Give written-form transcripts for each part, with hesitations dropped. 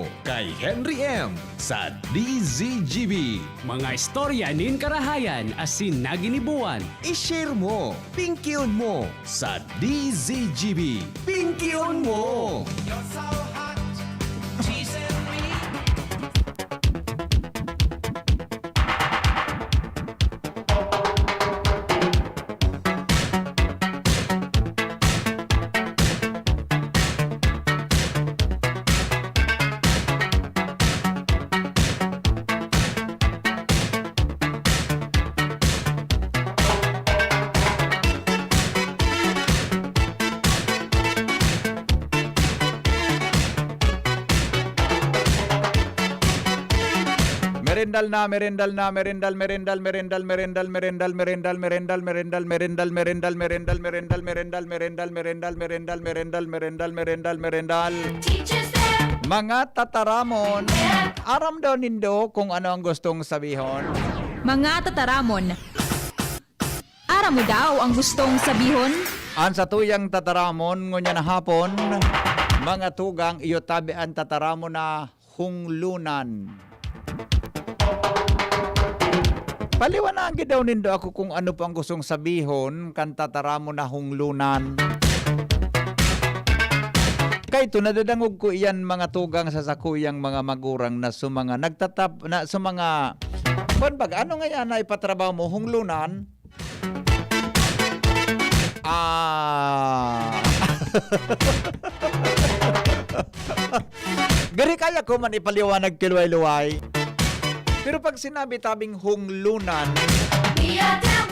Kay Henry M. sa DZGB. Mga istorya nin karahayan asin naginibuan. I-share mo, pingkiyon mo sa DZGB. Pingkiyon mo! Merendal. Mga tataramon, aram daw nindo kung ano ang gustong sabihon. Mga tataramon, ara mo daw ang gustong sabihon? An sa tuyang tataramon, ngunya na hapon, mga tugang iyo tabi ang tataramon na hunglunan. Paliwanagin daw nindo ako kung ano pang gustong sabihon kan tataramon na hunglunan. Kay ito, nadadangog ko iyan mga tugang sa sakuyang mga magurang na sumanga nagtatap na sumanga bag ano nga yan na ipatrabaho mo hunglunan? Gari kaya ko man ipaliwanag kiluay-luway. Pero pag sinabi tabing hunglunan,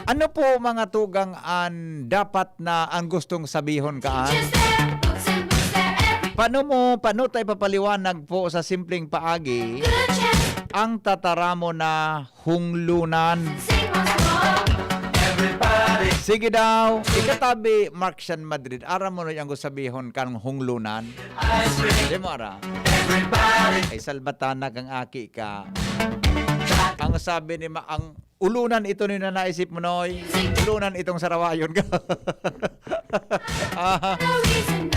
ano po mga tugang an dapat na ang gustong sabihon kaan? Paano tayo papaliwanag po sa simpleng paagi ang tataramo na hunglunan? Sige daw, ikatabi Marksian Madrid. Ara mo na yung sabihon kang hunglunan. Di mo ara? Ay salbatana kang aki ka. Ang sabi ni ang ulunan ito ni na naisip mo noy. Ulunan itong sarawayon ka.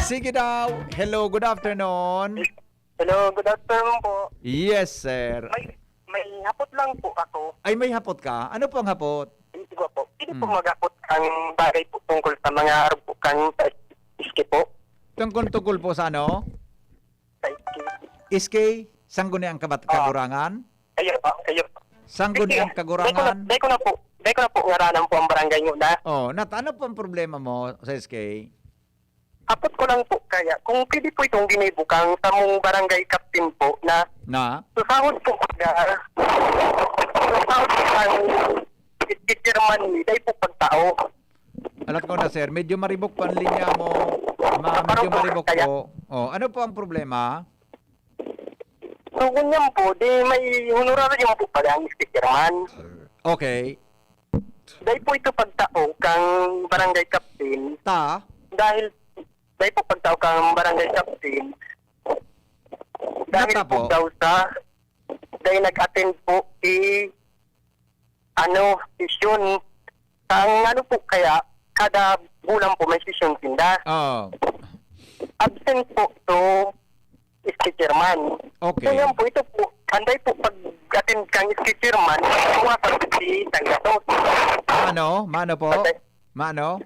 Sige daw. Hello, good afternoon. Hello, good afternoon po. Yes, sir. May hapot lang po ako. Ay, may hapot ka? Ano po ang hapot? Hindi ko po. Hindi po mag-hapot ang bagay po tungkol sa mga araw po kang iski po. Tungkol po sa ano? Sa iski. Iski? Sanggo ni ang kagurangan? Ayun po, ayun po. Sanggo ni ang kagurangan? Day ko na po ngaranan po ang barangay nyo na. Oh, ano po ang problema mo sa SK? Hapot ko lang po kaya. Kung pwede po itong ginibukang sa mong barangay captain po na susahod po susahod po ang iski-chairman ni day po pagtao. Alam ko na sir, medyo maribok pa ang linya mo. Medyo maribok po. Oh, ano po ang problema? So, ganyan po, di may honorarium po pala ang iski-chairman. Okay. Dahil po ito pagtao kang barangay captain. Dahil po pagtao kang barangay captain. Dahil po daw sa dahil nag-attend po session. Ang po kaya, kada bulan po may session tinda. Absent po to iski-chairman. Okay. So yan po, ito po, anday po pag-attend kang iski-chairman, buwasan si Tanggatos. Mano po? Mano?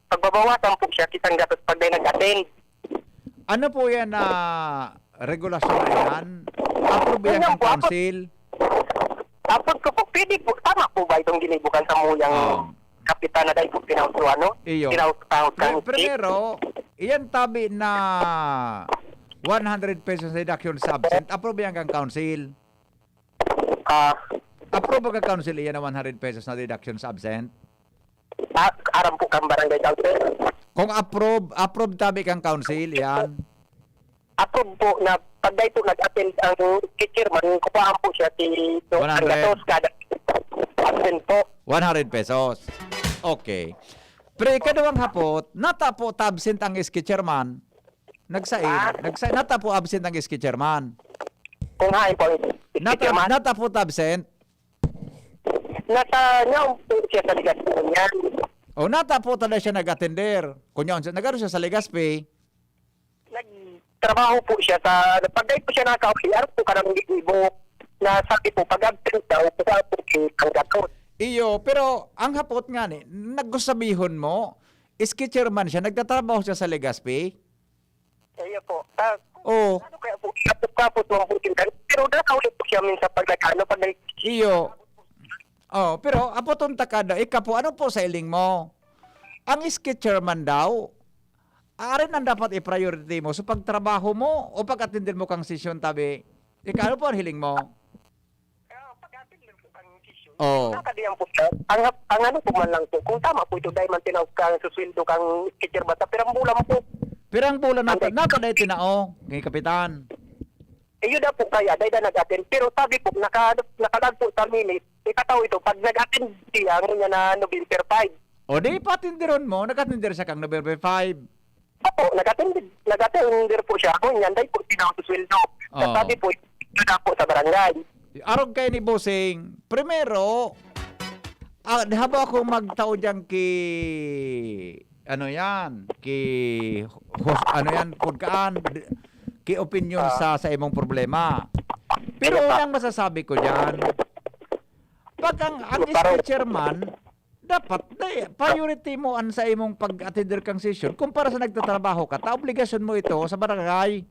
Pagbabawasan po siya kitang gatos pag nag-attend. Ano po yan na regulasyon na yan? Approve yan ng council? Tapos ko po, pwede po, tama po ba itong ginibukan sa muyang kapitan na dahil po pinausuan, no? Iyo. Primero, iyan tabi na 100 pesos deduction sa absent. Approve yan kang council? Approve ka council iyan na 100 pesos na deduction sa absent? Aram po kang barangay council. Kung approve tabi kang council, yan. Approve po na pag dahil nag-attend ang chairman, kupaan po siya si Tanggatos kada absent po. 100 pesos. Okay. Pero ikadawang hapot, natapo absent ang iski-chairman. Natapo absent ang iski-chairman. Kung hain po iski-chairman. Natapo absent. Nasa niya po siya sa Ligaspi niya. O natapo talaga siya nag-attender. Kunya, nagaro siya sa Ligaspi. nagtrabaho po siya sa, pagday po siya nakauwi, ano po ka ng ibo na sabi po, pag-absent daw, kaya po ang gatot. Iyo, pero ang hapot nga ni, nagusabihon mo, iski chairman siya, nagtatrabaho siya sa Legazpi. Kaya po, Oh, ano kaya po, kapot mo po kintan, pero nakauwi po siya minsan pag iyo. Oh, pero apoton takada, ikaw po, ano po sa iling mo? Ang iski chairman daw, arin ang dapat i-priority mo sa pagtrabaho mo o pag-atindin mo kang sesyon tabi. Ikaw, ano po ang hiling mo? Oh. Nakadiyan po siya. Ang ano po man lang po, kung tama po ito dahil man tinawag kang susweldo kang teacher bata, pero ang bulan po. Pirang bulan na napaday tinao, kay kapitan. Yun na po kaya, dahil na nag-attend. Pero sabi po, nakalag po sa minute, ikataw ito, pag nag-attend siya, niya na November 5. O di patindiron mo, nakatindir siya kang November 5. Opo, nag-attender po siya. Kung yan, dahil po tinawag susweldo. Oo. Sabi po, yun na po sa barangay. Arog kay ni Bossing, primero, haba ako magtao dyan ano yan, ano yan, pagkaan, opinion sa imong problema. Pero unang masasabi ko dyan, pag ang chairman, dapat, priority mo an sa imong pag-attender kang session, kumpara sa nagtatrabaho ka, obligasyon mo ito sa barangay.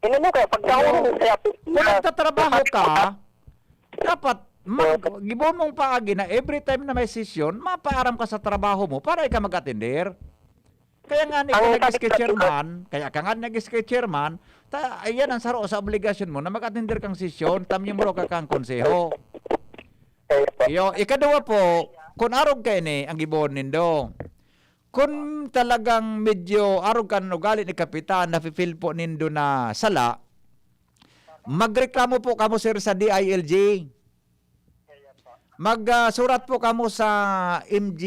Ano kaya, pagkawin kaya po. Kung nagtatrabaho ka, dapat gibon mong paagi na every time na may session, mapaaram ka sa trabaho mo para ikaw mag-attender. Kaya nga ni nag-chairman, ayan ang saro sa obligasyon mo na mag-attender kang session, tamyo mo ka kang konseho. Yo, ikadua po, kung arog kayo ni ang gibon nindo, kung talagang medyo arog ka ng ugali ni kapitan, na-feel po nindo na sala, magreklamo po kamo sir sa DILG. Magsurat po kamo sa MG,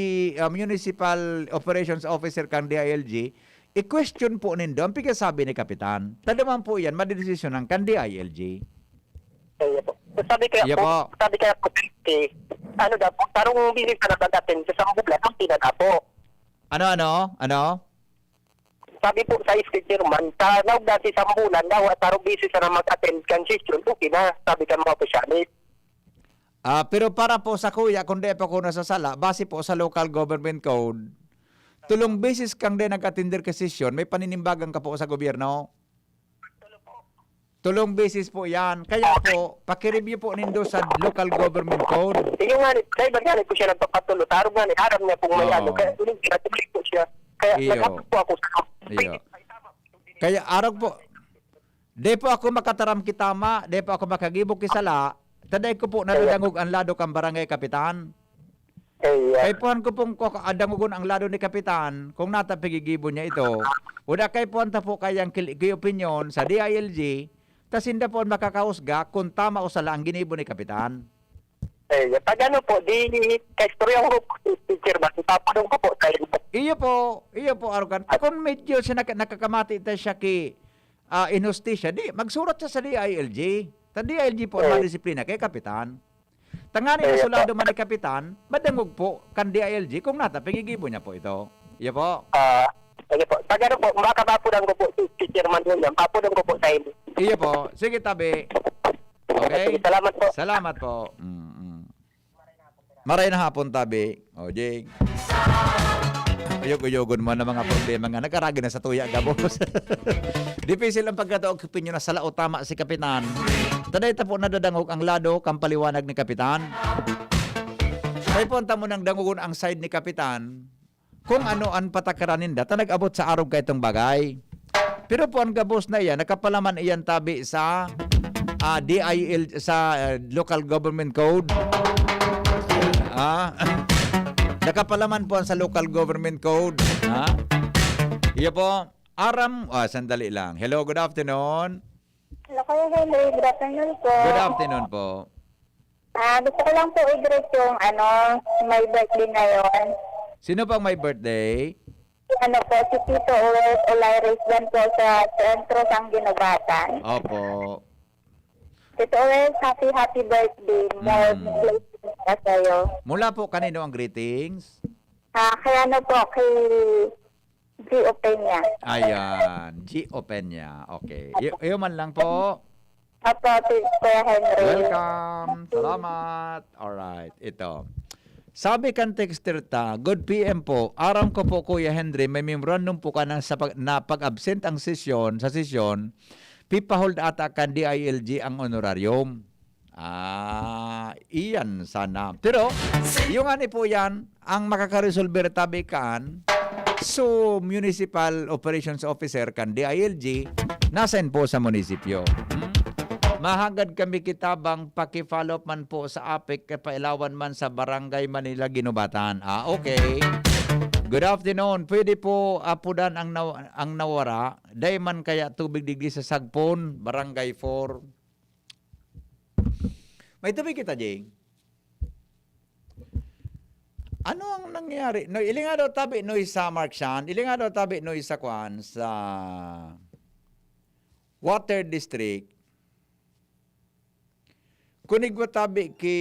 Municipal Operations Officer kang DILG. I-question po nindo ang pigasabi ni kapitan. Tadaman po yan, madidesisyon ng kan DILG. Sabi kaya po, ano daw po, tarong bilis ka nagdating sa sambulan, ang tinatapo. Ano? Sabi po sa chairman, tanawag dati sa sambulan, daw tarong bisis na mag-attend kang session, okay na, sabi ka mga opisyalis. Pero para po sa kuya, kung di pa ko nasasala, base po sa local government code, tulong basis kang di nag-attender ka session, may paninimbagan ka po sa gobyerno. Tulong basis po yan. Kaya po, pakireview po nindo sa local government code. Yung nga, dahil ba nga, ko siya nagpapatulo, tarong nga, harap niya pong may ano, kaya tuloy, kinatuloy po siya. Kaya nagkapit po ako sa Iyo. Kaya arog po, di po ako makataram kitama, di po ako makagibok kisala, taday ko po nadadangog ang lado kang barangay kapitan. Kay puhan ko pong adangugon ang lado ni kapitan, kung natapigigibo niya ito, uda kay puhan ta po kayang opinion sa DILG, tas hindi po makakausga kung tama o sala ang ginibo ni kapitan. Pag ano po, di kay istorya ko teacher ba, ipapadong ko po kayo. Iyo po, Arugan. Kung medyo siya nakakamati tayo siya inhustisya, magsurat siya sa DILG. Sa DILG po ang disiplina kay kapitan. Tangani na sulado man ni kapitan, madangog po kan DILG kung natapigigibo niya po ito. Iyo po. Sige po. Pag ano po, makapapudan ko po si chairman yun yan, papudan ko po sa inyo. Iyo po. Sige, tabi. Okay? Sige, salamat po. Salamat po. Maray na hapon, tabi. O, Jing. Uyog-uyogon mo na mga problema nga. Nagkaragi na sa tuya, gabos. Difícil ang pagkataog opinion na sala o tama si kapitan. Taday po nadadangog ang lado kang paliwanag ni kapitan. Kaya punta mo nang dangugon ang side ni kapitan kung ano ang patakaranin da, nag-abot sa arog ka itong bagay. Pero po ang gabos na iyan, nakapalaman iyan tabi sa DIL, sa local government code. Nakapalaman po sa local government code. Iya po. Aram, sandali lang. Hello, good afternoon. Hello, Kuya Henry. Good afternoon po. Good afternoon po. Gusto ko lang po i-greet yung my birthday ngayon. Sino pang may birthday? Po, si Tito Uwes Olaires dyan po sa Sentro Sang Ginubatan. Opo. Tito Uwes, happy birthday. More blessings ka sa'yo. Mula po kanino ang greetings? Kaya po, kay G-Open niya. Ayan, G open niya. Okay. Iyo man lang po. Opo, Kuya Henry. Welcome. Salamat. Alright, ito. Sabi kan texter ta, good PM po. Aram ko po Kuya Henry, may memorandum po ka na pag-absent ang sesyon, sa sesyon, pipahold ata kan DILG ang honorarium. Iyan sana. Pero, yung ani po yan, ang makakaresolver tabi kan, so Municipal Operations Officer kan DILG, nasan po sa munisipyo. Mahagad kami kitabang paki-follow up man po sa APEC kapailawan man sa Barangay Manila Ginubatan. Okay. Good afternoon. Pwede po apudan ang nawara. Day man kaya tubig digdi sa Sagpon, Barangay 4. May tubig kita, Jing. Ano ang nangyari? No, iling nga daw tabi no sa Markshan, iling nga daw tabi no sa Kwan sa Water District. Kunig mo tabi ki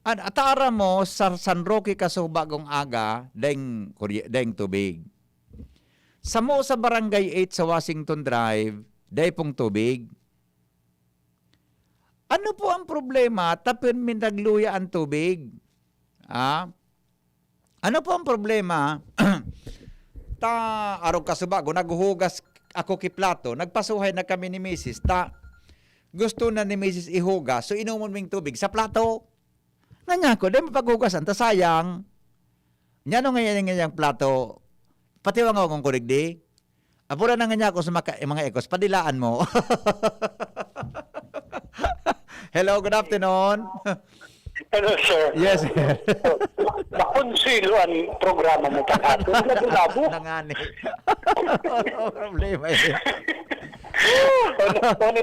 atara mo sa San Roque Kasubagong aga deng tubig. Samo sa Barangay 8 sa Washington Drive, day pong tubig. Ano po ang problema? Tapin min nagluya ang tubig. Ano po ang problema? Arog kasubago, naghuhugas ako kiplato, nagpasuhay na kami ni Mrs. Gusto na ni Mrs. ihugas, so inuman ming tubig sa plato. Nga ko, dahil mapaghugasan, ta sayang. Nya no ngayon plato, pati wang akong kurig di. Apura na nga ako sa mga ekos, padilaan mo. Hello, good afternoon. Hello, sir. Yes, sir. Nakonsilo ang programa mo pa. Labo-labo. Nangani. Ano problema yun? Oni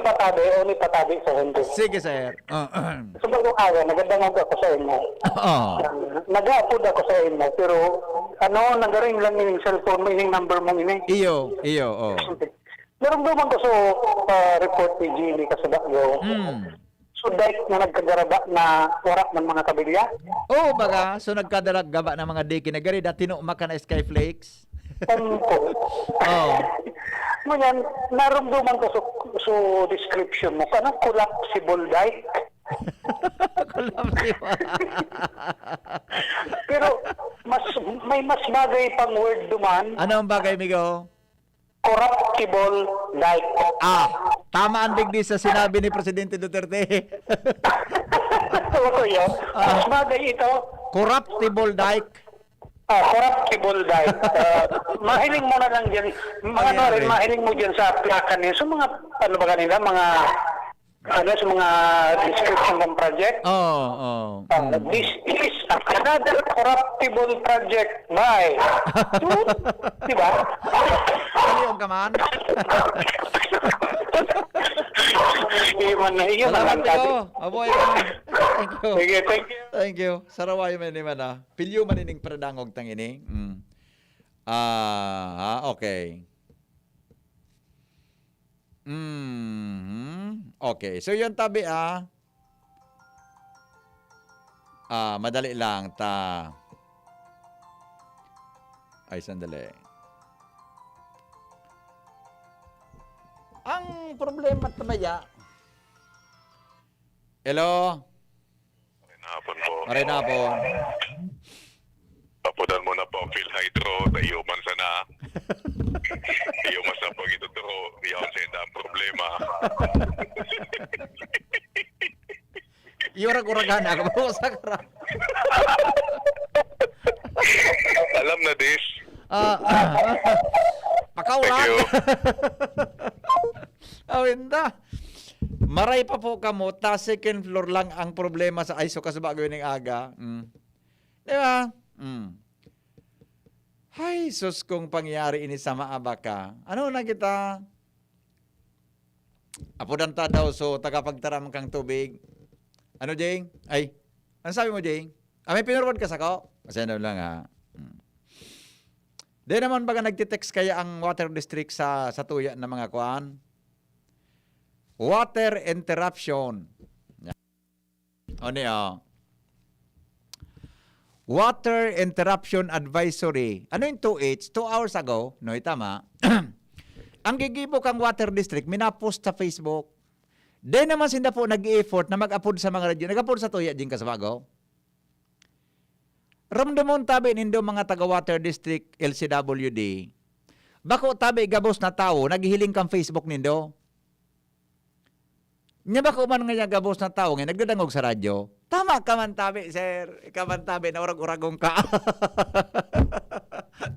patabi sa Honduras. Sige, sir. Subagong araw, nagandang ako sa inyo. Nag-upload ako sa inyo, pero nagaring lang yung cellphone mo, yung number mo ini. Iyo, oh. Meron naman ko sa report ni Gini Kasubagyo. So, dahil na nagkagaraba na warak ng mga kabilya. Oh, baga, so nagkadalag gaba ng mga diki na gari, dati tinukma ka na Skyflakes. Ko. Ngunyan, naramdaman ko sa description mo, kanang collapsible dike. Pero may mas bagay pang word duman. Ano ang bagay, Migo? Corruptible dike. Tama ang digdi sa sinabi ni Presidente Duterte. Ito yun. Mas bagay ito. Corruptible dike. Corruptible dike. Mahiling mo na lang dyan. Mahiling mo dyan sa plakan niya. So mga, ano ba kanila, sa mga description ng project. This is another corruptible project by. Diba? Ano ka man? Salamat ko. Aboy ka. Thank you. Sige, thank you. Thank you. Saraway man ni mana. Pilyo man ining pradangog tang ini. Okay. Okay. So yun tabi madali lang ay sandali. Ang problema tamaya. Hello. Hapon po. Maray na po. Papudan mo na po PhilHydro, tayo man sana. Tayo man sa pag-ituturo, iyaw senda ang problema. Iurag-uragan ako po sa karang. Alam na this. Pakauran. Thank you. Awinda. Maray pa po kamo, second floor lang ang problema sa ISO Kasubag ng aga. Di ba? Hay, sus kung pangyari ini sa maabaka. Ano na kita? Apudan ta daw so tagapagtaram kang tubig. Ano, Jing? Ay, ano sabi mo, Jing? May pinurwad ka sa ko? Kasi ano lang ha. Di naman baga nagtitext kaya ang water district sa tuya na mga kuan? Water interruption. Water Interruption Advisory. Ano yung 2H? 2 hours ago, no, tama. Ang gigibo kang water district, minapost sa Facebook. Di naman sila po nag-effort na mag-upload sa mga radyo. Nag-upload sa tuya, din ka sa bago. Ramdamon tabi nindo mga taga-water district LCWD. Bako tabi gabos na tao, naghihiling kang Facebook nindo. Nya bako man nga gabos na tao, nga nagdadangog sa radyo. Tama ka man tabi, sir. Ikaw man tabi na urag-uragong ka.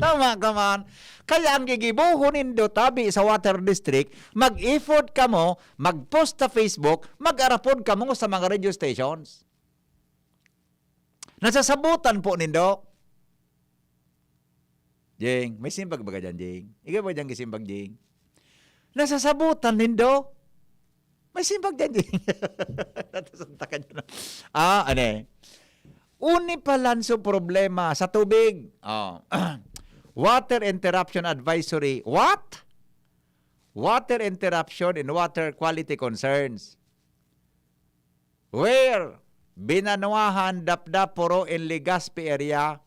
Tama ka man. Kaya ang gigibuhon nindo tabi sa water district, mag-effort ka mo, mag-post sa Facebook, mag-arapod ka mo sa mga radio stations. Nasasabutan po nindo. Jing, may simbag ba ka dyan, Jing? Ikaw ba dyan kisimbag, Jing? Nasasabutan nindo. May simbag dyan, Jing. Natasantakan nyo na. Ano Uni palan so problema sa tubig. Water Interruption Advisory. What? Water Interruption and Water Quality Concerns. Where? Binanuahan Dapdap Puro in Legazpi area.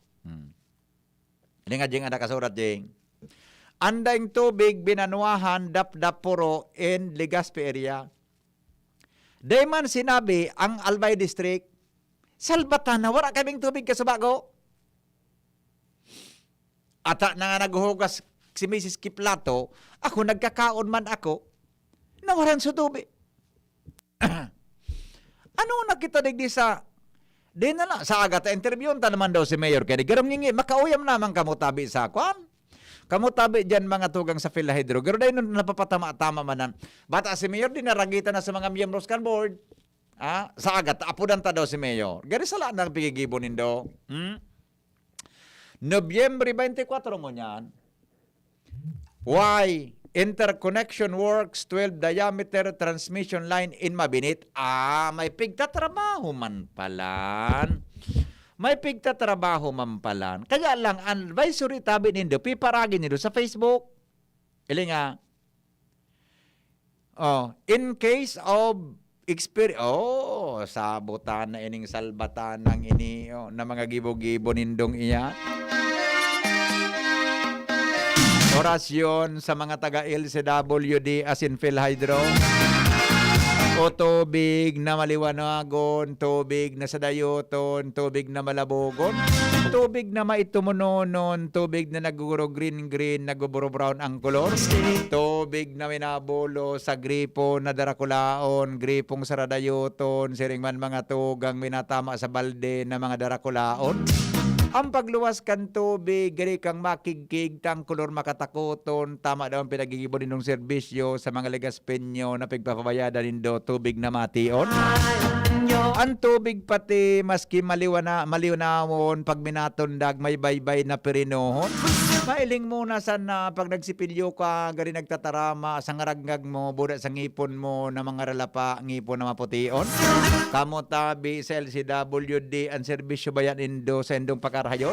Hindi nga Jing ada kasurat Jing. Andaing tubig binanuahan Dapdap Puro in Legazpi area. Dayman sinabi ang Albay District, salbatan na wala kaming tubig kasubago. Ata na nga naghuhugas si Mrs. Kiplato, ako nagkakaon man ako, nawaran sa tubig. Ano nakita digdi sa di na lang sa agat interview ta naman daw si Mayor kay garam ngingi makauyam naman kamo tabi sa kwan. Kamo tabi diyan mga tugang sa Philhydro. Garo day nun napapatama-tama manan. Bata si Mayor din naragitan na sa mga miyembros kan board. Sa agat apudan ta daw si Mayor. Gari sala nang pigigibo nindo. Nobyembre 24 mo niyan. Why? Interconnection works 12 diameter transmission line in Mabinit. May pigtatrabaho man palan. May pigtatrabaho man palan. Kaya lang, advisory tabi nindo, piparagin nindo sa Facebook. Ili nga. In case of experience, sabutan na ining salbatan ng ini, na mga gibo-gibo nindong iya. Orasyon sa mga taga-LCWD as in Philhydro. O tubig na maliwanagon, tubig na sadayoton, tubig na malabogon, tubig na maitumunonon, tubig na naguguro green-green, naguburo brown ang kolor, tubig na minabulo sa gripo na darakulaon, gripong saradayoton, siring man mga tugang minatama sa balde na mga darakulaon. Ang pagluwas kan tubig, gari kang makigkig, tang kolor makatakoton, tama daw ang pinagigibon ninong serbisyo sa mga Legaspenyo na pigpapabayadan nindo tubig na mation. Ang tubig pati maski maliwanawon pag minatondag may baybay na perinohon. Mailing muna sana pag nagsipilyo ka, gari nagtatarama sa ngaraggag mo, buda sa ngipon mo na mga ralapa, ngipon na mapution. Kamo tabi sa LCWD ang serbisyo bayan indo sa indong pakarahayon.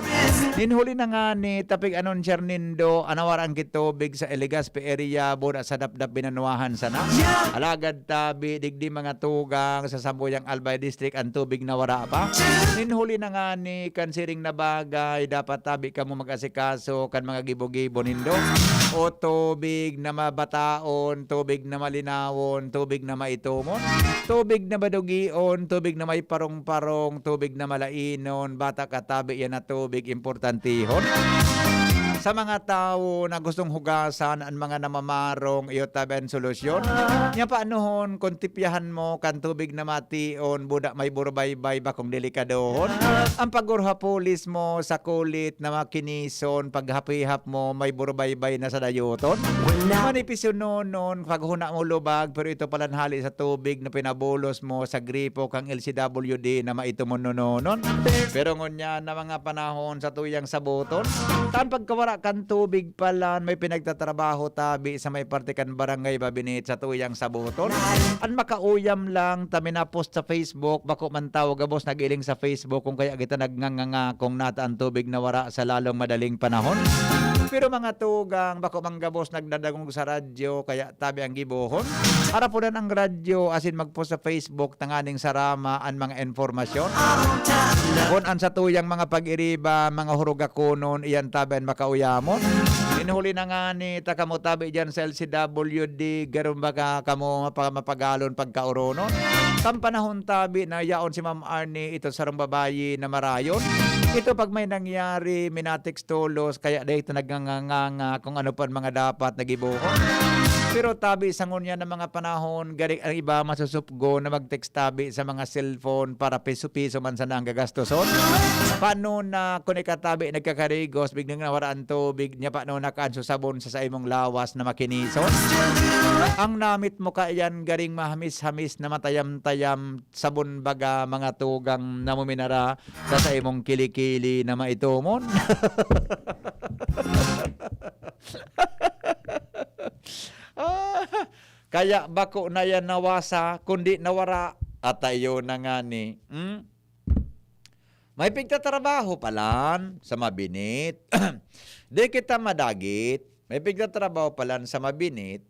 Ninhuli na nga ni tapig anunsyer nindo anawarang kitubig sa Legazpi area, buda sa dapdap binanuahan sana. Alagad tabi digdi mga tugang sa Sambuyang Albay District ang tubig na wara pa. Ninhuli na nga ni kansiring na bagay, dapat tabi ka mo mag-asikaso kan mga gibo-gibo nindo. O tubig na mabataon, tubig na malinawon, tubig na maitumon, tubig na badugion, tubig na may parong-parong, tubig na malainon, bata katabi yan na tubig importantihon. Sa mga tao na gustong hugasan ang mga namamarong iyo taben solusyon. Nya paanohon kung tipyahan mo kan tubig na mation, budak may burbaybay ba kung delikadohon. Ang pagurhapulis mo sa kulit na makinison, paghapihap mo may burbaybay na sa dayuton. Manipis yun noon, paghuna mo lubag, pero ito palanhali sa tubig na pinabulos mo sa gripo kang LCWD na maitumon noon. Pero ngunya na mga panahon sa tuyang sabuton, tan pagkawara wara kan tubig pala, may pinagtatrabaho tabi sa may parte kan barangay Babinit sa tuyang sabuton. An makauyam lang, tami na post sa Facebook, bako man tawag gabos nagiling sa Facebook kung kaya kita nagnganga kung nata ang tubig na wara sa lalong madaling panahon. Pero mga tugang, bako manggabos nagdadagong sa radyo, kaya tabi ang gibuhon. Para po ang radyo, asin magpost sa Facebook, tanganing sarama ang mga informasyon. Kung an sa tuyang mga pag-iriba, mga hurugakunon, iyan tabi ang makauyamon. Inuhuli na nga ni takamo tabi dyan sa LCWD, garon baka kamo mapagalon pagkauronon. Tam panahon tabi na yaon si Ma'am Arnie, ito sarang babayi na marayon. Ito pag may nangyari, minatex tulos, kaya dahil ito nagnganganga kung ano pa mga dapat nagibuhon. Pero tabi sa ngunya ng mga panahon, galing ang iba masusupgo na mag-text tabi sa mga cellphone para piso-piso man sana ang gagastoson. Paano na kung ikatabi nagkakarigos, biglang nawaraan tubig niya, paano nakaanso sabon sa imong lawas na makinison? Ang namit mo kayan garing mahamis-hamis na matayam-tayam sabon baga mga tugang na muminara sa imong kilikili na maitumon. Kaya bako na yan nawasa, kundi nawara at tayo na nga ni. May pigtatrabaho palan sa Mabinit. Di kita madagit. May pigtatrabaho palan sa Mabinit.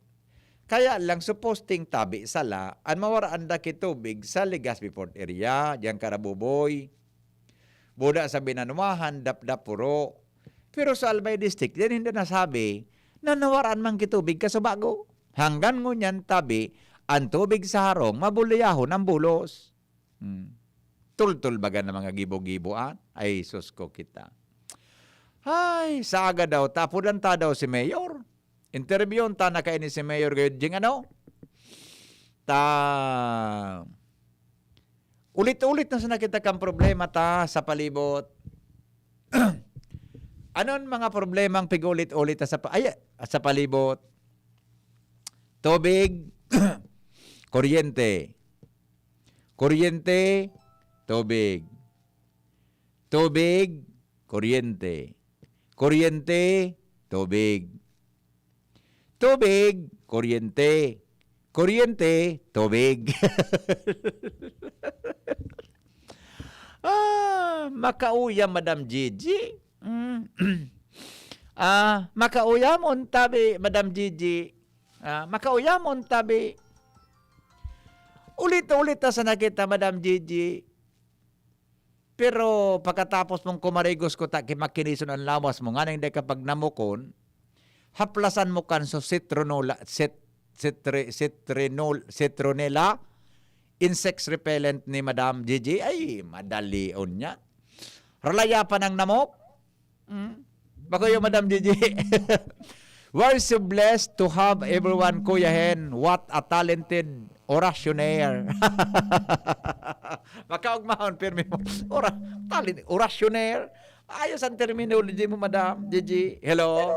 Kaya lang supposing tabi sala, an mawaraan da kitubig sa Legazpi Port area, diyang Karabuboy. Buda sa Binanuahan, Dapdapuro. Pero sa Albay District, yan hindi nasabi na nawaraan man kitubig kasubago. Hanggang ngunyan tabi, ang tubig sa harong, mabuliyahon ang bulos. Tultul baga ng mga gibo-giboan? Ay, sus ko kita. Ay, sa aga daw, tapudan ta daw si Mayor. Interviewon ta na kayo ni si Mayor ngayon, ding ano? Ulit-ulit na sa nakita kang problema ta sa palibot. Anon mga problemang pigulit-ulit sa palibot? Tubig, kuryente. Kuryente, tubig. Tubig, kuryente. Kuryente, tubig. Tubig, kuryente. Kuryente, tubig. Makauya, Madam Gigi. Makauyamon tabi, Madam Gigi. Makauyamon tabi. Ulit-ulit na sa nakita, Madam Gigi. Pero pagkatapos mong kumarigos ko makinisun ang lawas mo, nga nang hindi kapag namukon, haplasan mo kan so citronella, insects repellent ni Madam Gigi. Ay, madali on niya. Ralaya pa ng namok. Bako yung Madam Gigi. We're so blessed to have everyone, Kuya Hen. What a talented orationer. Makaugmahon, pirmi mo. Orationer. Ayos ang terminology mo, Madam Gigi. Hello?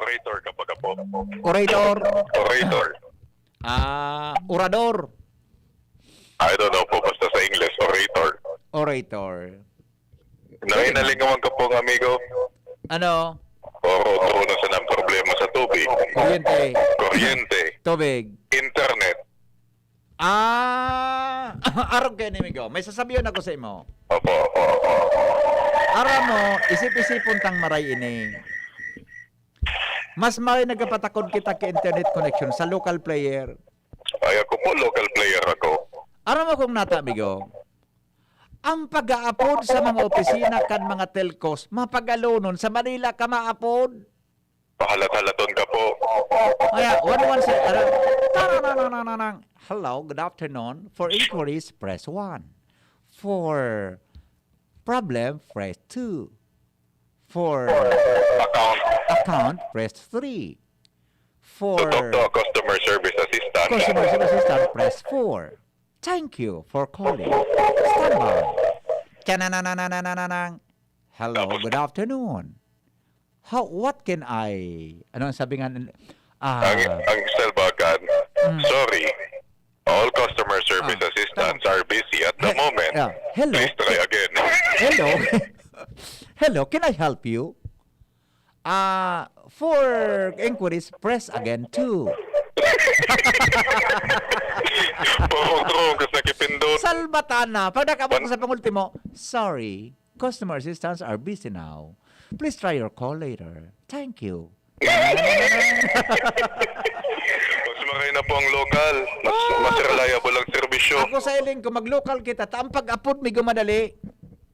Orator kapag po. Orator. Orator. Orador. I don't know po, basta sa English, orator. Orator. Nanginaling naman ka po, amigo. Ano? Turo na sa ng problema sa tubig. Kuryente. Kuryente. Tubig. Internet. Arog kayo nimigo. May sasabihin ako sa imo. Opo. Ara mo, isip-isipon tang maray ini. Mas maray nagpatakod kita ka internet connection sa local player. Ay, ako po, local player ako. Ara mo kung nata, amigo. Ang pag-aapod sa mga opisina kan mga telcos, mapagalonon sa Manila ka maapod. Pahalat-halaton ka po. Kaya, one say, hello, good afternoon. For inquiries, press 1. For problem, press 2. For account, press 3. For To talk to a customer service assistant. customer service assistant, press 4. Thank you for calling. Stand by. Chanananananananang. Hello, good afternoon. What can ano ang sabi nga? Ang Selbagan, sorry. All customer service assistants are busy at the moment. Hello. Please try again. Hello. Hello, can I help you? For inquiries, press again 2. Parang kasi nakipindot. Salbatana. Pag nakabot ko sa pangultimo, sorry, customer assistants are busy now. Please try your call later. Thank you. Mas makay na po ang local. Mas reliable ang serbisyo. Ako sa iling ko, mag-local kita, ta ang pag-upload may gumadali.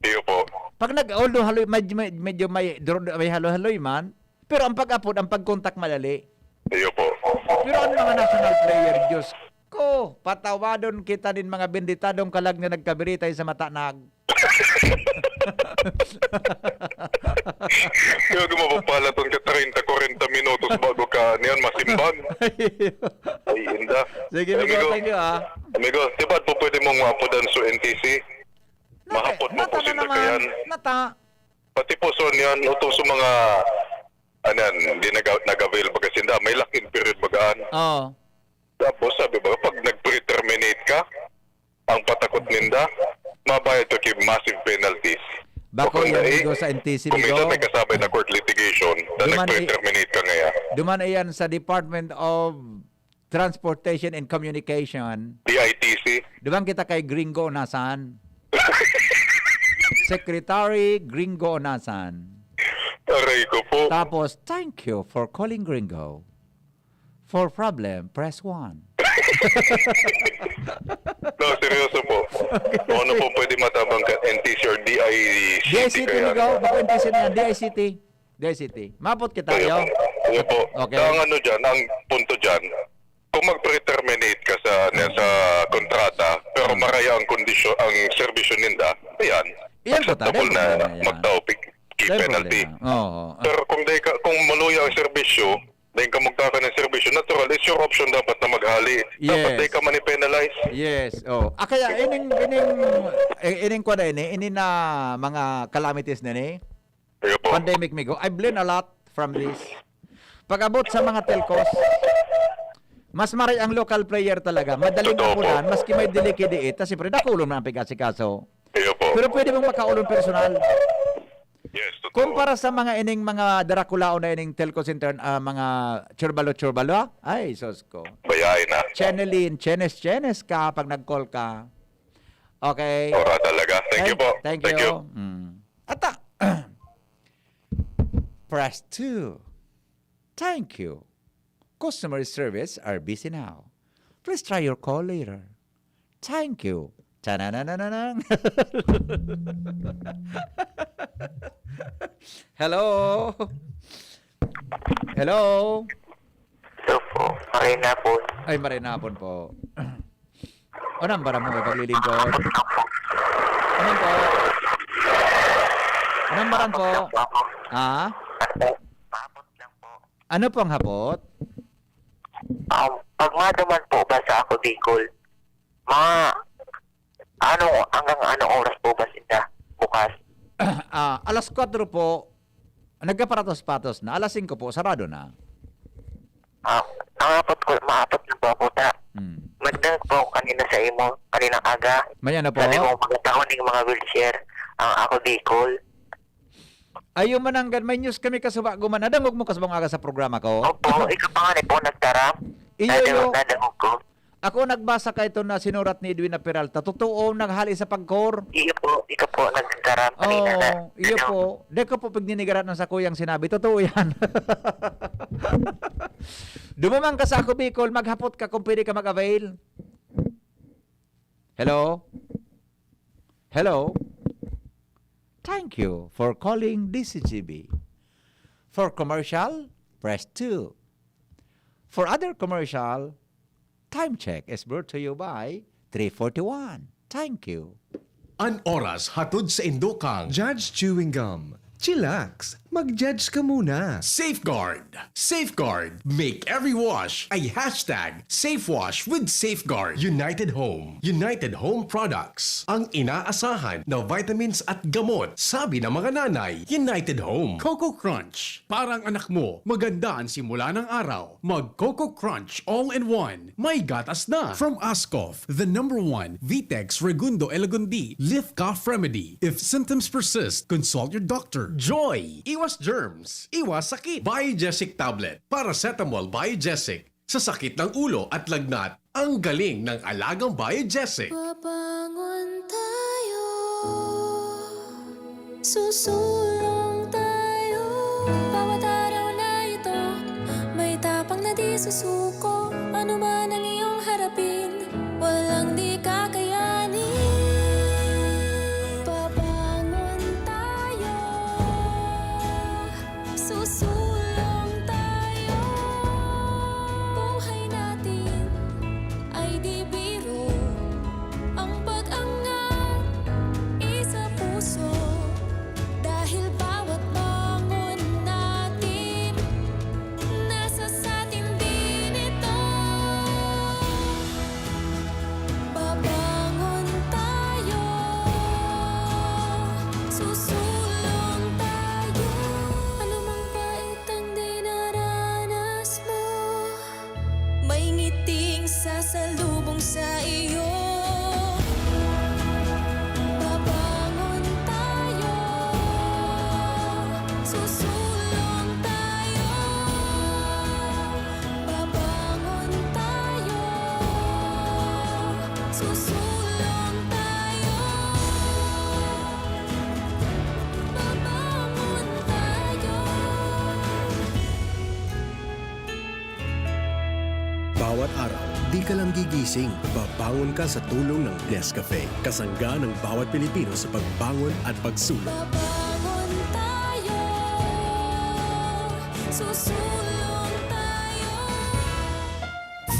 Iyo po. Pag nag-although haloy, medyo may halo-haloy man, pero ang pag-upload, ang pag-contact madali. Iyo po. Pero ano mga national player, Diyos ko, patawadon kita din mga benditadong kalag na nagkabiritay sa matanag. Kaya gumapapalatong ka 30-40 minutos bago ka niyan masimbang. Ay, inda. Sige, Migo, thank you, Amigo, di ba po pwede mong mapudan sa NTC? Mahapot mo po Nata na sinda kayan. Nata. Pati po so niyan, utong sa mga hindi nag-avail baga sinda. May laking period bagaan. Oo. Tapos sabi ba, pag nag-pre-terminate ka, ang patakot ninda, mabayad to kay massive penalties. Bako O kung yan, na Migo, sa NTC, kung Migo. minsan may kasabay na court litigation, na Duman nag-pre-terminate ka ngaya. Duman iyan sa Department of Transportation and Communication. DITC. Duman kita kay Gringo Nasan. Secretary Gringo Nasan. Aray ko po. Tapos, thank you for calling Gringo. For problem, press 1. No, seryoso po. Kung ano po pwede matabang ka, NTC or DICT DICT, kaya. Migo. Bako NTC na yan. DICT. DICT. Mapot kita, Kaya yo. po. Kaya po. Okay. Ang ano dyan, ang punto dyan, kung mag-pre-terminate ka sa kontrata, pero maraya ang kondisyon, ang serbisyo ninda, ayan. Iyan po ta. Acceptable na magtaupik key penalty. Oo. Pero kung maluya ang serbisyo, dahil ka magkaka ng serbisyo, natural, it's your option dapat na maghali. Dapat Yes. dahil ka mani-penalize. Yes. Oh. Kaya ining ko na ini na mga calamities na ni. Kaya po. Pandemic, Migo. I've learned a lot from this. Pag-abot sa mga telcos, mas maray ang local player talaga. Madaling Totoo po. apunan, maski may delikidiit. Kasi pre, nakulong na ang pigasi-kaso. Kaya po. Pero pwede mong makaulong personal. Yes, totoo. Kumpara sa mga ining mga Draculao na ining telco center, mga churbalo-churbalo, ay, sos ko. Bayain na. Channeline, chenes ka pag nag-call ka. Okay? Ora talaga. Thank you po. Thank you. Ata. Press 2. Thank you. Customer service are busy now. Please try your call later. Thank you. Ta-na-na-na-na-na. Hello? Hello? So po, Marina po. Ay, marinapon po. Anong bara mo may paglilingkod? Anong po? Anong baran po? Ha? Maabot lang po. Ano po ang hapot? Pag madaman po ba sa ako Bicol, hanggang anong oras po ba sila bukas? Alas 4 po, nagkaparatos-patos na. Alas 5 po, sarado na. Maabot lang po ako ta. Magdag po ako kanina sa imo, kaninang aga. Maya na po. Sabi mo mga taon ng mga wheelchair, ang ako Bicol. Ayaw mananggan, may news kami kasuba guman. Nadangog mo kasubang aga sa programa ko. Opo, ikaw pa nga po nagtaram. Iyo. Nadangog ko. Ako nagbasa ka ito na sinurat ni Edwin na Peralta. Totoo, naghali sa pagkor. Iyo po, ikaw po nagtaram kanina na. Iyo po. Di ko po pagninigarat ng sa kuyang sinabi. Totoo yan. Dumamang ka sa ako, Bicol. Maghapot ka kung pwede ka mag-avail. Hello? Hello? Thank you for calling DCGB. For commercial, press 2. For other commercial, time check is brought to you by 341. Thank you. An oras hatod sa Indokang. Judge Chewing Gum. Chillax, mag-judge ka muna. Safeguard. Safeguard. Make every wash a hashtag SafeWash with Safeguard. United Home. United Home Products. Ang inaasahan na vitamins at gamot. Sabi ng mga nanay, United Home. Coco Crunch. Parang anak mo, maganda ang simula ng araw. Mag Coco Crunch All-in-One. May gatas na. From Ascoff, the #1 Vitex Segundo Elegundi Lift Cough Remedy. If symptoms persist, consult your doctor. joy. Iwas germs, iwas sakit. Biogesic Tablet. Paracetamol Biogesic. Sa sakit ng ulo at lagnat, ang galing ng alagang Biogesic. Babangon tayo, susulong tayo. Bawat araw na ito, may tapang na di susuko. Ano man ang iyong harapin, walang di kakayanin. Babangon tayo, susulong tayo. Buhay natin ay di biro. Ang pag-angat, isa puso. Dahil bawat bangon natin, nasa satin din ito. Babangon tayo, susulong tayo. Ano mang pait ang dinaranas mo, may ngiting sasalubong sa iyo. Babangon tayo, susulong tayo. Babangon tayo, susulong tayo. Babangon tayo. Bawat araw, di ka lang gigising, babangon ka sa tulong ng Nescafe. Kasangga ng bawat Pilipino sa pagbangon at pagsulong. Babangon tayo, susulong tayo.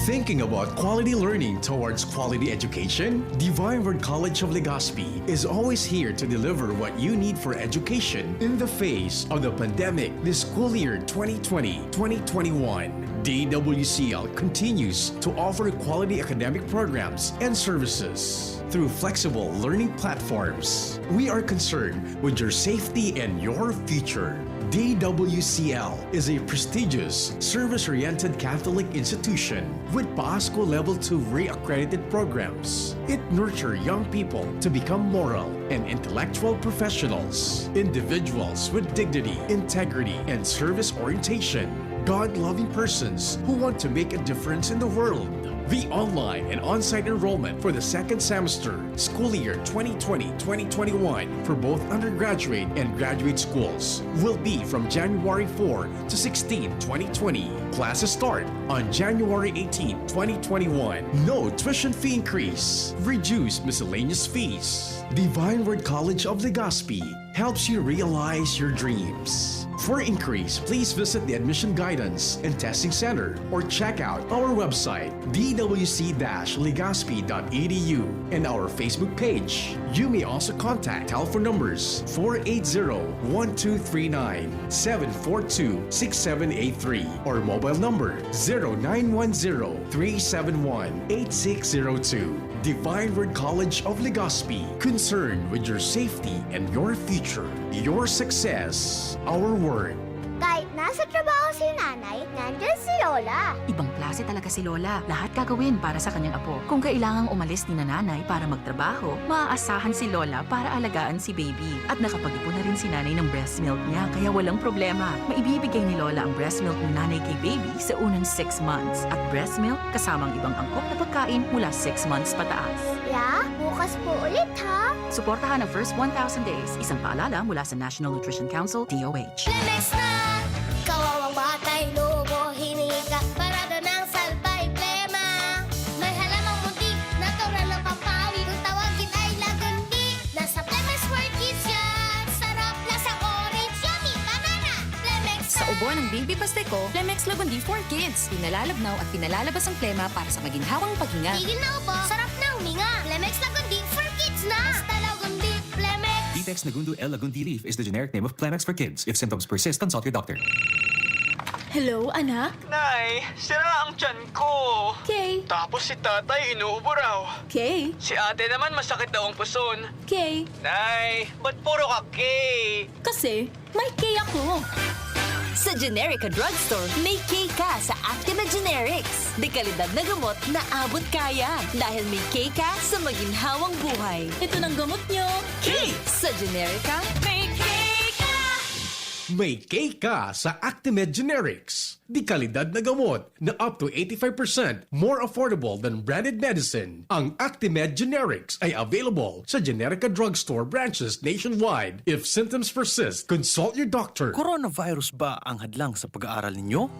Thinking about quality learning towards quality education? Divine Word College of Legazpi is always here to deliver what you need for education in the face of the pandemic this school year 2020-2021. DWCL continues to offer quality academic programs and services through flexible learning platforms. We are concerned with your safety and your future. DWCL is a prestigious, service-oriented Catholic institution with PASCO Level 2 re-accredited programs. It nurtures young people to become moral and intellectual professionals, individuals with dignity, integrity, and service orientation, God-loving persons who want to make a difference in the world. The online and on-site enrollment for the second semester, school year 2020-2021 for both undergraduate and graduate schools will be from January 4 to 16, 2020. Classes start on January 18, 2021. No tuition fee increase. Reduced miscellaneous fees. Divine Word College of Legazpi helps you realize your dreams. For inquiries, please visit the Admission Guidance and Testing Center or check out our website dwc-legazpi.edu and our Facebook page. You may also contact telephone numbers 480-1239, 742-6783 or mobile number 0910-371-8602. Divine Word College of Legazpi, concerned with your safety and your future, your success, our word. Kahit nasa trabaho si nanay, nandyan si Lola. Ibang klase talaga si Lola. Lahat gagawin para sa kanyang apo. Kung kailangang umalis ni nanay para magtrabaho, maaasahan si Lola para alagaan si baby. At nakapag-ipon na rin si nanay ng breast milk niya, kaya walang problema. Maibibigay ni Lola ang breast milk ng nanay kay baby sa unang 6 months. At breast milk kasamang ibang angkop na pagkain mula 6 months pataas. Ya, bukas po ulit ha. Suportahan ang first 1,000 days. Isang paalala mula sa National Nutrition Council, DOH. Lemex na! Kawawang batay, lobo, hiningi ka parada ng salbay, plema. May halamang muntik, natural ng pampawi. Kung tawagin ay lagundi. Nasa Plemex Word Kids yan. Sarap na sa orange, yummy, banana. Plemex Sa ubo ng baby pasteco, Plemex Lagundi for Kids. Pinalalabnaw at pinalalabas ang plema para sa maginhawang paghinga. Tigil na upo, sarap na huminga. Plemex Lagundi for Kids na. Basta Lagundi, Plemex. Vitex Nagundo L. Lagundi Leaf is the generic name of Plemex for kids. If symptoms persist, consult your doctor. Hello, anak? Nay, sira ang tiyan ko. Kay? Tapos si tatay inuubo raw. Kay? Si ate naman masakit daw ang puson. Kay? Nay, ba't puro ka Kay? Kasi may Kay ako. Sa Generica Drugstore, may K ka sa Actima Generics. Dekalidad na gamot na abot kaya. Dahil may K ka sa maginhawang buhay. Ito ng gamot nyo. K! Sa Generica, May K ka! May K ka sa Actimed Generics. Di kalidad na gamot na up to 85% more affordable than branded medicine. Ang Actimed Generics ay available sa Generica Drugstore branches nationwide. If symptoms persist, consult your doctor. Coronavirus ba ang hadlang sa pag-aaral ninyo?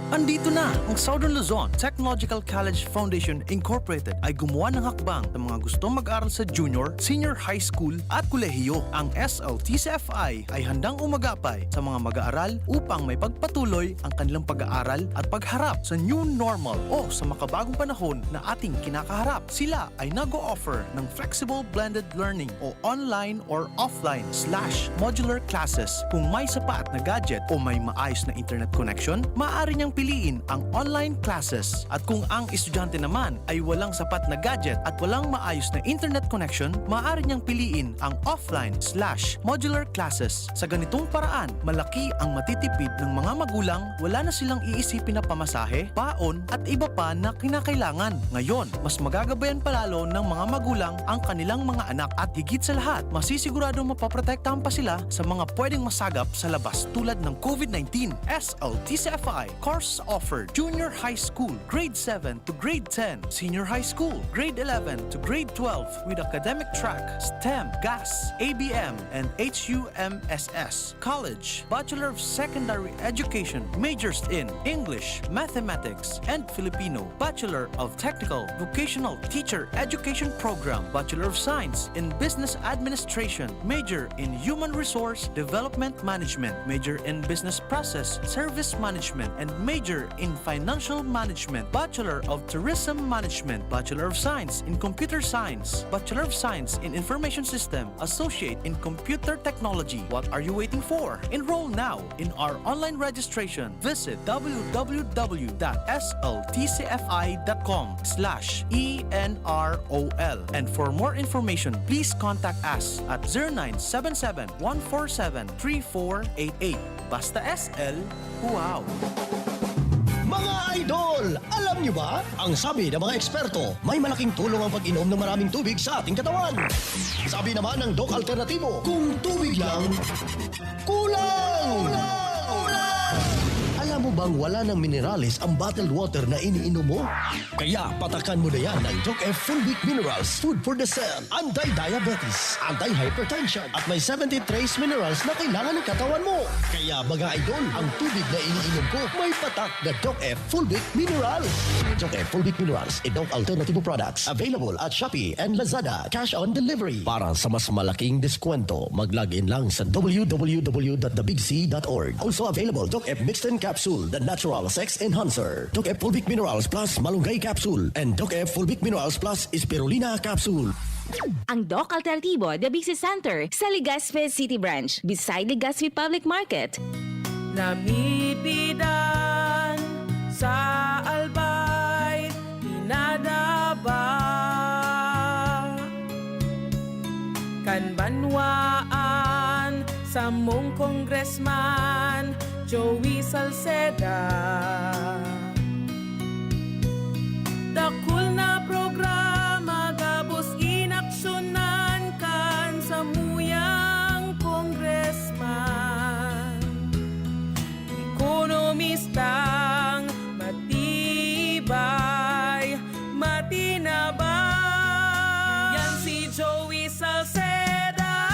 Andito na ang Southern Luzon Technological College Foundation Incorporated ay gumawa ng hakbang sa mga gustong mag-aral sa junior, senior high school at kolehiyo. Ang SLTCFI ay handang umagapay sa mga mag-aaral upang may pagpatuloy ang kanilang pag-aaral at pagharap sa new normal o sa makabagong panahon na ating kinakaharap. Sila ay nag-o-offer ng flexible blended learning o online or offline/modular classes. Kung may sapat na gadget o may maayos na internet connection, maaari niyang piliin ang online classes. At kung ang estudyante naman ay walang sapat na gadget at walang maayos na internet connection, maaari niyang piliin ang offline/modular classes. Sa ganitong paraan, malaki ang matitipid ng mga magulang, wala na silang iisipin na pamasahe, paon at iba pa na kinakailangan. Ngayon, mas magagabayan palalo ng mga magulang ang kanilang mga anak at higit sa lahat, masisiguradong mapaprotektahan pa sila sa mga pwedeng masagap sa labas tulad ng COVID-19. SLTCFI course offered junior high school, grade 7 to grade 10, senior high school, grade 11 to grade 12 with academic track, STEM, GAS, ABM, and HUMSS. College, Bachelor of Secondary Education, majors in English, Mathematics, and Filipino. Bachelor of Technical Vocational Teacher Education Program, Bachelor of Science in Business Administration, major in Human Resource Development Management, major in Business Process Service Management, and major in Financial Management, Bachelor of Tourism Management, Bachelor of Science in Computer Science, Bachelor of Science in Information System, Associate in Computer Technology. What are you waiting for? Enroll now in our online registration. Visit www.sltcfi.com/ENROL. And for more information, please contact us at 0977-147-3488. Basta SL, wow! Mga idol, alam nyo ba? Ang sabi ng mga eksperto, may malaking tulong ang pag-inom ng maraming tubig sa ating katawan. Sabi naman ng Doc Alternativo, kung tubig lang, kulang! Alam mo bang wala ng minerales ang bottled water na iniinom mo? Kaya patakan mo na yan ng Doc F Full Week Minerals, food for the cell, anti-diabetes, anti-hypertension, at may 70 trace minerals na kailangan ng katawan mo. Kaya mga idol, ang tubig na iniinom ko may patak na Doc F Full Week Minerals. Doc F Full Week Minerals and Doc Alternativo products available at Shopee and Lazada. Cash on delivery. Para sa mas malaking diskwento, mag-login lang sa www.thebigc.org. Also available Doc F Mixed in Capsule, the natural sex enhancer. Doc F Full Week Minerals Plus Malunggay Capsule and Doc F Full Week Minerals Plus Spirulina Capsule. Ang Doc Alternativo, the Big C Center sa Legazpi City Branch, beside Legazpi Public Market. Namipidan sa albay, pinadaba kanbanwaan sa mong congressman Joey Salceda. Dakul na programa gabos inaksyonan kan sa muyang congressman. Ekonomistang matibay, matinabay. Yan si Joey Salceda,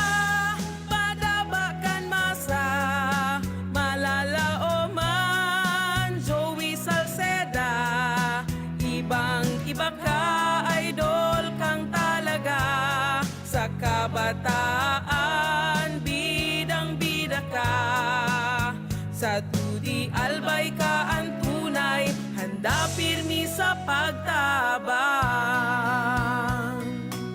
padabakan masa, malala o man. Joey Salceda, ibang-iba ka, idol kang talaga. Sa kabataan, bidang-bida ka. Sa tudi albay ka ang tunay, handa pirmi sa pagtabang.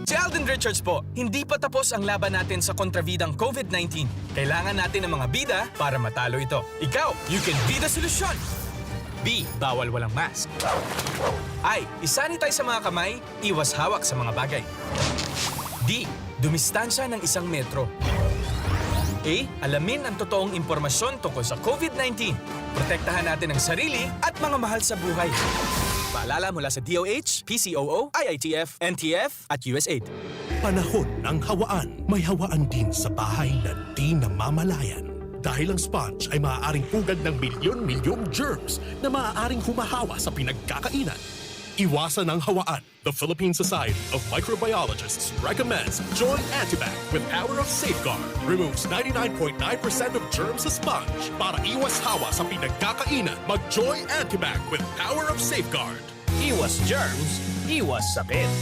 Si Alden Richards po, hindi pa tapos ang laban natin sa kontrabidang COVID-19. Kailangan natin ng mga bida para matalo ito. Ikaw, you can be the solution! B. Bawal walang mask. I. Isanitize sa mga kamay, iwas hawak sa mga bagay. D. Dumistansya ng 1 metro. A. Alamin ang totoong impormasyon tungkol sa COVID-19. Protektahan natin ang sarili at mga mahal sa buhay. Paalala mula sa DOH, PCOO, IITF, NTF at USAID. Panahon ng hawaan. May hawaan din sa bahay na di namamalayan. Dahil ang sponge ay maaaring pugad ng milyon-milyong germs na maaaring humahawa sa pinagkakainan. Iwasan ang hawaan. The Philippine Society of Microbiologists recommends Joy Antibac with Hour of Safeguard. Removes 99.9% of germs sa sponge. Para iwas hawa sa pinagkakainan, mag-Joy Antibac with Hour of Safeguard. Iwas germs, iwas sakit.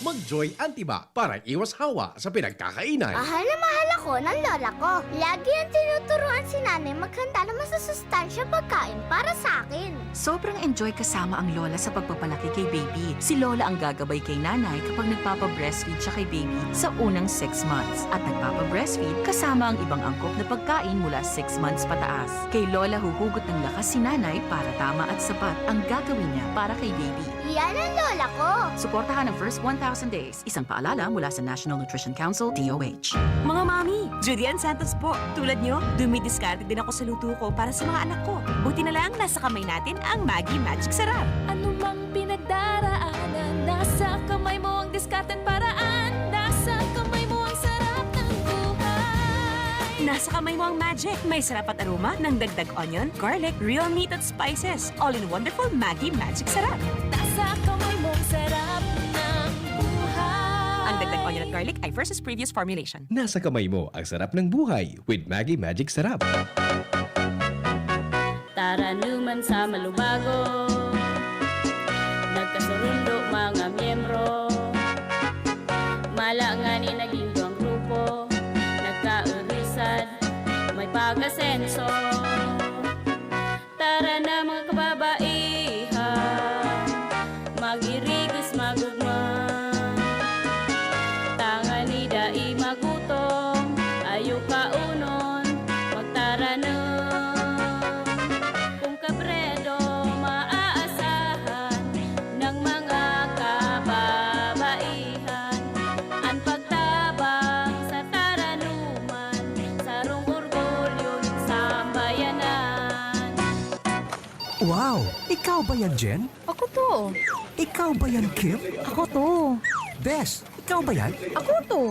Mag-Joy Antibac para iwas hawa sa pinagkakainan. Mahal na mahal ako ng lola ko. Lagi ang tinuturuan si nanay maghanda ng masusustansya pagkain para sa akin. Sobrang enjoy kasama ang lola sa pagpapalaki kay baby. Si lola ang gagabay kay nanay kapag nagpapa-breastfeed siya kay baby sa unang 6 months. At nagpapa-breastfeed kasama ang ibang angkop na pagkain mula 6 months pataas. Kay lola huhugot ng lakas si nanay para tama at sapat ang gagawin niya para kay baby. Yan ang lola ko. Suportahan ang first 1,000 days. Isang paalala mula sa National Nutrition Council, DOH. Mga mami, Julian Santos po. Tulad nyo, dumidiskarte din ako sa luto ko para sa mga anak ko. Buti na lang nasa kamay natin ang Maggi Magic Sarap. Ano mang pinagdaraanan, nasa kamay mo ang diskarteng paraan. Nasa kamay mo ang sarap ng buhay. Nasa kamay mo ang magic. May sarap at aroma ng dagdag onion, garlic, real meat at spices. All in wonderful Maggi Magic Sarap. Nasa kamay mo ang sarap ng buhay. Ang dagdag onion at garlic ay versus previous formulation. Nasa kamay mo ang sarap ng buhay with Maggi Magic Sarap. Taranuman sa malubago, nagkasurundo mga miyembro, malanganin naging duwang grupo, nagkaurisan, may pag-asenso. Tara na mga kababaihan, mag-irigos magugma, tangan ni dai magutom, ayaw kaunon, magtaranong. Wow! Ikaw ba yan, Jen? Ako to. Ikaw ba yan, Kim? Ako to. Bes, ikaw ba yan? Ako to.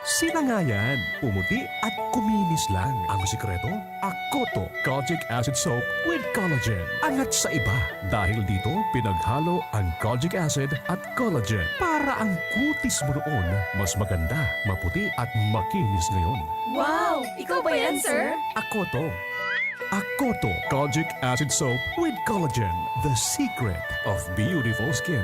Sila nga yan. Pumuti at kuminis lang. Ang sikreto, Akoto Kojic Acid Soap with Collagen. Angat sa iba. Dahil dito, pinaghalo ang Kojic Acid at Collagen para ang kutis mo noon mas maganda, maputi at makinis ngayon. Wow! Ikaw ba yan, sir? Akoto. Akoto Kojic Acid Soap with Collagen. The secret of beautiful skin.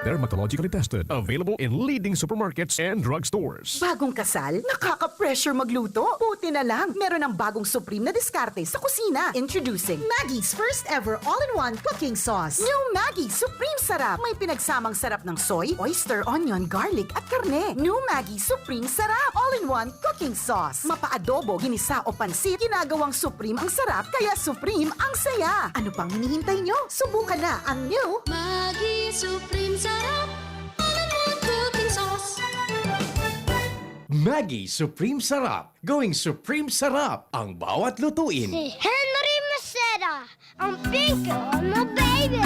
Dermatologically tested. Available in leading supermarkets and drugstores. Bagong kasal? Nakaka-pressure magluto? Buti na lang, meron ng bagong supreme na diskarte sa kusina. Introducing Maggie's first ever all-in-one cooking sauce. New Maggie Supreme Sarap. May pinagsamang sarap ng soy, oyster, onion, garlic at karne. New Maggie Supreme Sarap. All-in-one cooking sauce. Mapa-adobo, ginisa o pansit, ginagawang supreme ang sarap, kaya supreme ang saya. Ano pang hinihintay nyo? Subukan na ang new Maggi Supreme Sarap. All-in-one cooking sauce. Maggi Supreme Sarap. Going Supreme Sarap ang bawat lutuin. Si Henry Maceda, ang pinko na baby.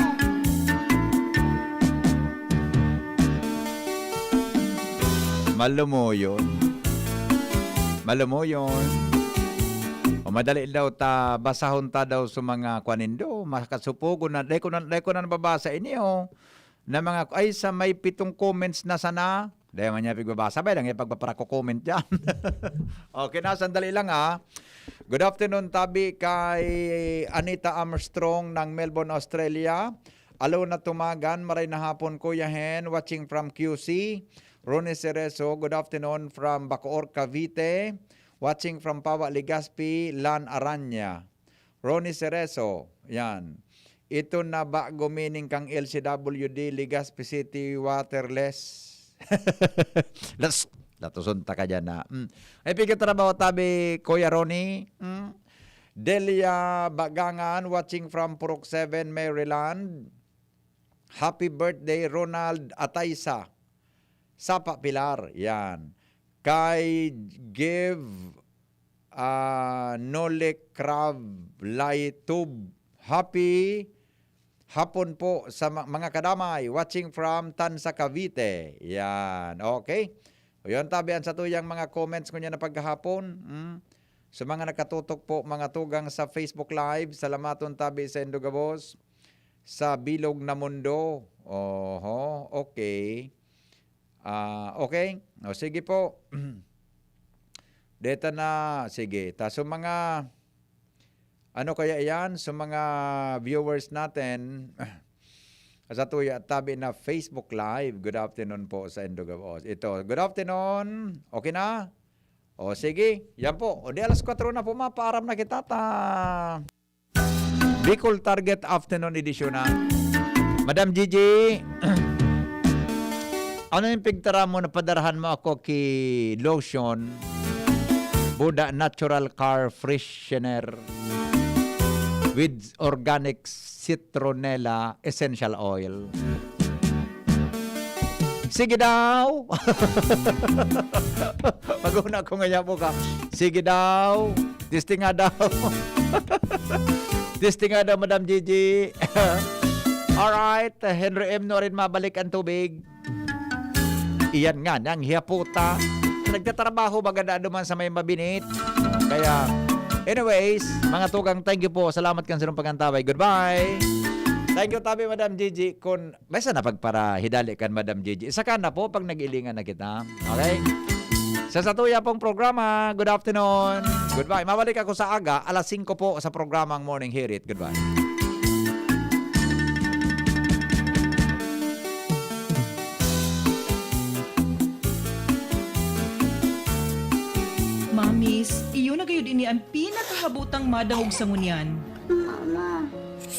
Malumuyon. Malumuyon. O madali daw ta basahon ta daw sa mga kwanindo, makasupugo na dai ko na nababasa inyo na mga ay sa may 7 comments na sana. Dahil man niya pagbabasa ba lang pagpapara ko comment diyan. Okay na sandali lang ha. Good afternoon tabi kay Anita Armstrong ng Melbourne, Australia. Alo na tumagan, maray na hapon Kuya Hen, watching from QC. Ronnie Cerezo, good afternoon from Bacoor, Cavite. Watching from Pawa, Legazpi, Lan Aranya. Ronnie Cerezo, yan. Ito na ba gumining kang LCWD, Legazpi City, waterless? Latusunta ka dyan na. Ay, pigit na ba tabi, Kuya Ronnie? Delia Bagangan, watching from Purok 7, Maryland. Happy birthday, Ronald Ataysa. Sapa Pilar, yan. Kay Give Nolek Krav Laitub. Happy hapon po sa mga kadamay. Watching from Tansa, Cavite. Yan, okay. O yun, tabihan sa tuyang mga comments ko niya na paghahapon. Sa mga nakatutok po, mga tugang sa Facebook Live, salamaton tabi sa Indogabos, sa Bilog na Mundo. Oho, okay. Okay, o sige po. Deta na, sige. So mga, ano kaya yan? So mga viewers natin, sa tuya at tabi na Facebook Live. Good afternoon po sa Indogabos. Ito, good afternoon. Okay na? O sige, yan po. O di alas 4 na po, mapaaram na kita ta. Bicol Target Afternoon Edition na. Madam Gigi, ano yung pigtara mo na padarahan mo ako kay lotion, Buda Natural Car Freshener with organic citronella essential oil. Sige daw. Mag-una ko ngayon po ka. Sige daw. Testing nga daw. Testing nga daw, Madam Gigi. Alright. Henry M. no rin mabalik ang tubig. Iyan nga, nang hiyaputa. Nagtatrabaho maganda duman sa may mabinit. Kaya, anyways, mga tugang, thank you po. Salamat kan sa pagkantaway. Goodbye. Thank you, tabi, Madam Gigi. Kung may sana pagpara hidali kan, Madam Gigi. Isa ka na po pag nag-ilingan na kita. Okay? Sa satuya pong programa, good afternoon. Goodbye. Mabalik ako sa aga, alas 5 po sa programang Morning Hear It. Goodbye. Mamis, iyo na kayo din ang pinakahabutang madahog sa ngunyan. Mama,